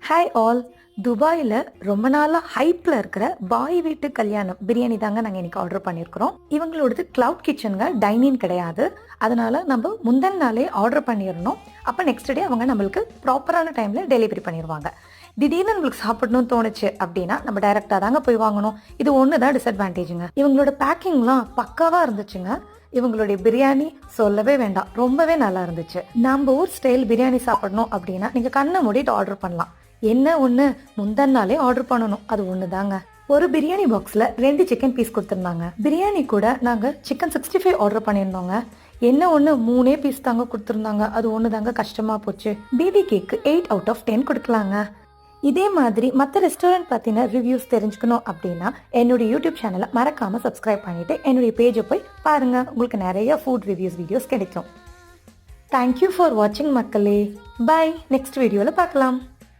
Hi all. துபாயில் ரொம்ப நாளாக ஹைப்பில் இருக்கிற பாய் வீட்டு கல்யாணம் பிரியாணி தாங்க நாங்கள் இன்றைக்கி ஆர்டர் பண்ணியிருக்கிறோம். இவங்களோடது க்ளவுட் கிச்சனுங்க, டைனிங் கிடையாது. அதனால் நம்ம முந்தின நாளே ஆர்டர் பண்ணிடணும். அப்போ நெக்ஸ்ட் டே அவங்க நம்மளுக்கு ப்ராப்பரான டைமில் டெலிவரி பண்ணிடுவாங்க. திடீர்னு நம்மளுக்கு சாப்பிடணும்னு தோணுச்சு அப்படின்னா நம்ம டைரெக்டாக தாங்க போய் வாங்கணும். இது ஒன்று தான் டிஸ்அட்வான்டேஜுங்க. இவங்களோட பேக்கிங்லாம் பக்காவாக இருந்துச்சுங்க. இவங்களுடைய பிரியாணி சொல்லவே வேண்டாம், ரொம்பவே நல்லா இருந்துச்சு. நம்ம ஊர் ஸ்டைல் பிரியாணி சாப்பிடணும் அப்படின்னா நீங்கள் கண்ணை மூடிட்டு ஆர்டர் பண்ணலாம். என்ன ஒன்று, முந்தன நாளே ஆர்டர் பண்ணணும், அது ஒன்று தாங்க. ஒரு பிரியாணி பாக்ஸில் 2 சிக்கன் பீஸ் கொடுத்துருந்தாங்க. பிரியாணி கூட நாங்கள் சிக்கன் 65 ஆர்டர் பண்ணியிருந்தோங்க. என்ன ஒன்று 3 பீஸ் தாங்க கொடுத்துருந்தாங்க, அது ஒன்று தாங்க கஷ்டமாக போச்சு. பேபி கேக்கு 8 out of 10 கொடுக்கலாங்க. இதே மாதிரி மற்ற ரெஸ்டாரண்ட் பற்றின ரிவ்யூஸ் தெரிஞ்சுக்கணும் அப்படின்னா என்னுடைய யூடியூப் சேனலை மறக்காமல் சப்ஸ்கிரைப் பண்ணிவிட்டு என்னுடைய பேஜை போய் பாருங்கள். உங்களுக்கு நிறைய ஃபுட் ரிவ்யூஸ் வீடியோஸ் கிடைக்கும். தேங்க்யூ ஃபார் வாட்சிங் மக்களே. பை. நெக்ஸ்ட் வீடியோவில் பார்க்கலாம்.